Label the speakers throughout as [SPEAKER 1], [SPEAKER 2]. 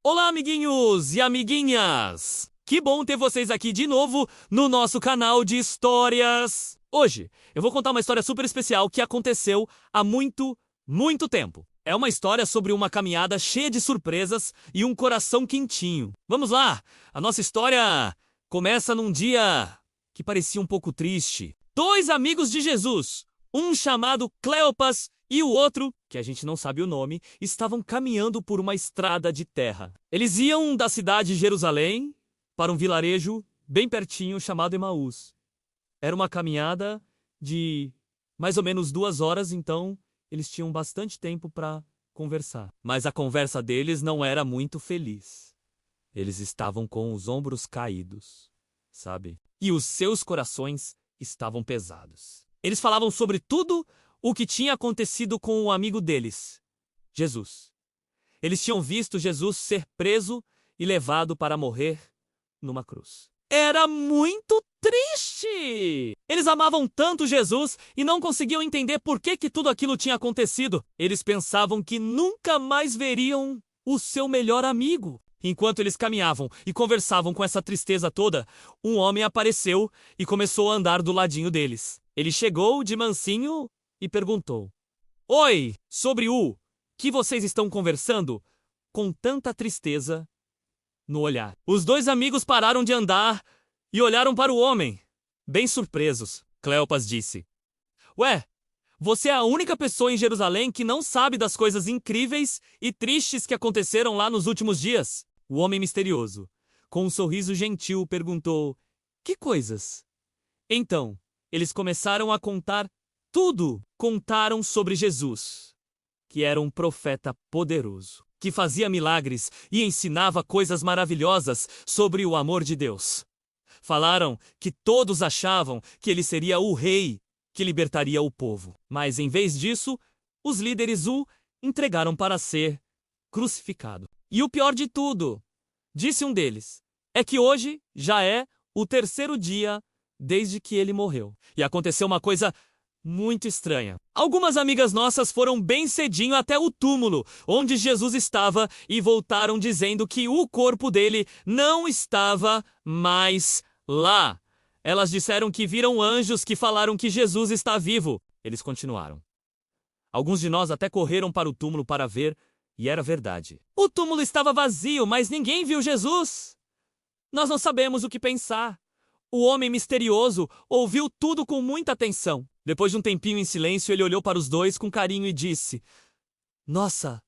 [SPEAKER 1] Olá, amiguinhos e amiguinhas! Que bom ter vocês aqui de novo no nosso canal de histórias! Hoje eu vou contar uma história super especial que aconteceu há muito, muito tempo. É uma história sobre uma caminhada cheia de surpresas e um coração quentinho. Vamos lá! A nossa história começa num dia que parecia um pouco triste. Dois amigos de Jesus, um chamado Cleopas e o outro, que a gente não sabe o nome, estavam caminhando por uma estrada de terra. Eles iam da cidade de Jerusalém para um vilarejo bem pertinho chamado Emaús. Era uma caminhada de mais ou menos 2 horas, então eles tinham bastante tempo para conversar. Mas a conversa deles não era muito feliz. Eles estavam com os ombros caídos, sabe? E os seus corações estavam pesados. Eles falavam sobre tudo o que tinha acontecido com o amigo deles, Jesus. Eles tinham visto Jesus ser preso e levado para morrer numa cruz. Era muito triste! Eles amavam tanto Jesus e não conseguiam entender por que tudo aquilo tinha acontecido. Eles pensavam que nunca mais veriam o seu melhor amigo. Enquanto eles caminhavam e conversavam com essa tristeza toda, um homem apareceu e começou a andar do ladinho deles. Ele chegou de mansinho e perguntou: "Oi, sobre o que vocês estão conversando com tanta tristeza no olhar?" Os dois amigos pararam de andar e olharam para o homem, bem surpresos. Cleopas disse: "Ué, você é a única pessoa em Jerusalém que não sabe das coisas incríveis e tristes que aconteceram lá nos últimos dias?" O homem misterioso, com um sorriso gentil, perguntou: "Que coisas?" Então, eles começaram a contar tudo. Contaram sobre Jesus, que era um profeta poderoso, que fazia milagres e ensinava coisas maravilhosas sobre o amor de Deus. Falaram que todos achavam que ele seria o rei que libertaria o povo. Mas, em vez disso, os líderes o entregaram para ser crucificado. E o pior de tudo, disse um deles, é que hoje já é o 3º dia desde que ele morreu. E aconteceu uma coisa muito estranha. Algumas amigas nossas foram bem cedinho até o túmulo onde Jesus estava e voltaram dizendo que o corpo dele não estava mais lá. Elas disseram que viram anjos que falaram que Jesus está vivo. Eles continuaram: "Alguns de nós até correram para o túmulo para ver, e era verdade. O túmulo estava vazio, mas ninguém viu Jesus. Nós não sabemos o que pensar." O homem misterioso ouviu tudo com muita atenção. Depois de um tempinho em silêncio, ele olhou para os dois com carinho e disse: "Nossa,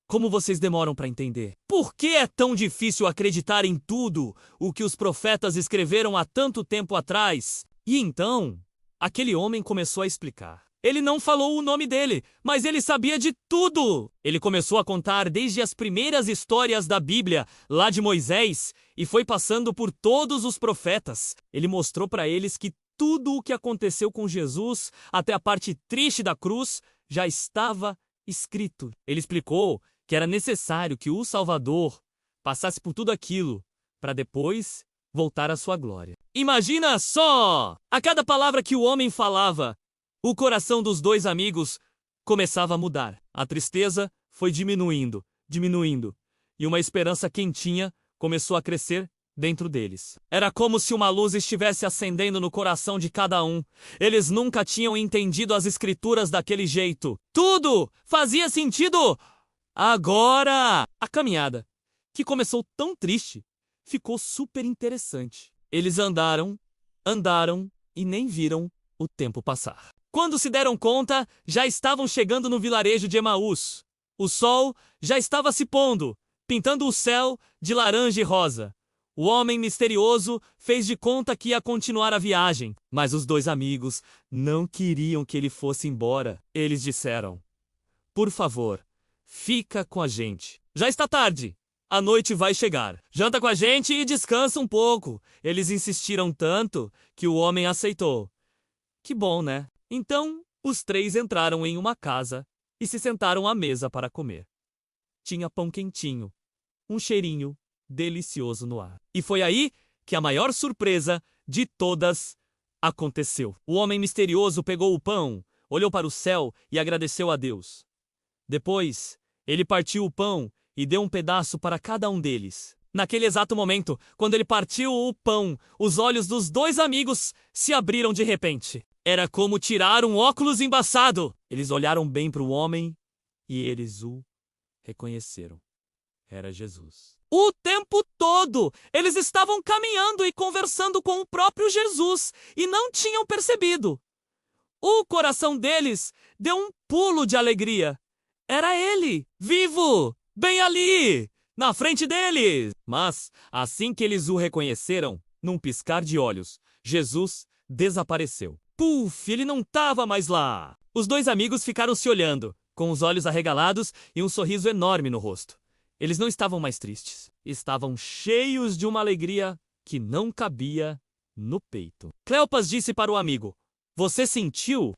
[SPEAKER 1] como vocês demoram para entender. Por que é tão difícil acreditar em tudo o que os profetas escreveram há tanto tempo atrás?" E então, aquele homem começou a explicar. Ele não falou o nome dele, mas ele sabia de tudo. Ele começou a contar desde as primeiras histórias da Bíblia, lá de Moisés, e foi passando por todos os profetas. Ele mostrou para eles que tudo o que aconteceu com Jesus, até a parte triste da cruz, já estava escrito. Ele explicou que era necessário que o Salvador passasse por tudo aquilo, para depois voltar à sua glória. Imagina só! A cada palavra que o homem falava, o coração dos dois amigos começava a mudar. A tristeza foi diminuindo, e uma esperança quentinha começou a crescer dentro deles. Era como se uma luz estivesse acendendo no coração de cada um. Eles nunca tinham entendido as escrituras daquele jeito. Tudo fazia sentido! Agora! A caminhada, que começou tão triste, ficou super interessante. Eles andaram e nem viram o tempo passar. Quando se deram conta, já estavam chegando no vilarejo de Emaús. O sol já estava se pondo, pintando o céu de laranja e rosa. O homem misterioso fez de conta que ia continuar a viagem, mas os dois amigos não queriam que ele fosse embora. Eles disseram: "Por favor, fica com a gente. Já está tarde. A noite vai chegar. Janta com a gente e descansa um pouco." Eles insistiram tanto que o homem aceitou. Que bom, né? Então, os 3 entraram em uma casa e se sentaram à mesa para comer. Tinha pão quentinho, um cheirinho delicioso no ar. E foi aí que a maior surpresa de todas aconteceu. O homem misterioso pegou o pão, olhou para o céu e agradeceu a Deus. Depois, ele partiu o pão e deu um pedaço para cada um deles. Naquele exato momento, quando ele partiu o pão, os olhos dos dois amigos se abriram de repente. Era como tirar um óculos embaçado. Eles olharam bem para o homem e eles o reconheceram. Era Jesus. O tempo todo, eles estavam caminhando e conversando com o próprio Jesus e não tinham percebido. O coração deles deu um pulo de alegria. Era ele, vivo, bem ali, na frente deles. Mas, assim que eles o reconheceram, num piscar de olhos, Jesus desapareceu. Puf, ele não estava mais lá. Os dois amigos ficaram se olhando, com os olhos arregalados e um sorriso enorme no rosto. Eles não estavam mais tristes. Estavam cheios de uma alegria que não cabia no peito. Cleopas disse para o amigo: Você sentiu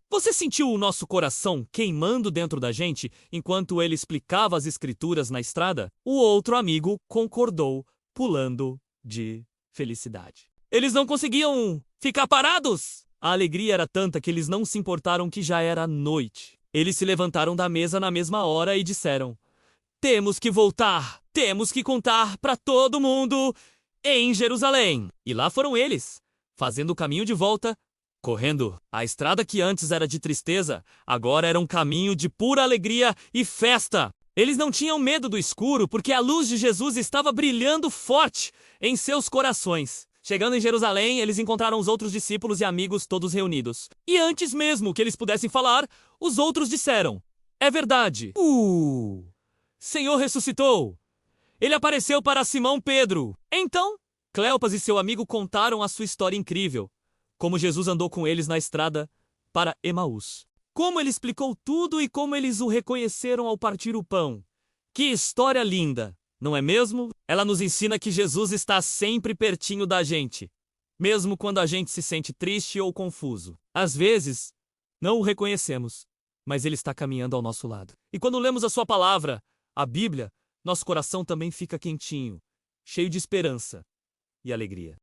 [SPEAKER 1] o nosso coração queimando dentro da gente enquanto ele explicava as escrituras na estrada? O outro amigo concordou, pulando de felicidade. Eles não conseguiam ficar parados! A alegria era tanta que eles não se importaram que já era noite. Eles se levantaram da mesa na mesma hora e disseram: Temos que voltar! Temos que contar para todo mundo em Jerusalém! E lá foram eles, fazendo o caminho de volta, correndo. A estrada que antes era de tristeza, agora era um caminho de pura alegria e festa. Eles não tinham medo do escuro, porque a luz de Jesus estava brilhando forte em seus corações. Chegando em Jerusalém, eles encontraram os outros discípulos e amigos todos reunidos. E antes mesmo que eles pudessem falar, os outros disseram: É verdade! Senhor ressuscitou! Ele apareceu para Simão Pedro! Então, Cleopas e seu amigo contaram a sua história incrível. Como Jesus andou com eles na estrada para Emaús. Como ele explicou tudo e como eles o reconheceram ao partir o pão. Que história linda, não é mesmo? Ela nos ensina que Jesus está sempre pertinho da gente, mesmo quando a gente se sente triste ou confuso. Às vezes, não o reconhecemos, mas ele está caminhando ao nosso lado. E quando lemos a sua palavra, a Bíblia, nosso coração também fica quentinho, cheio de esperança e alegria.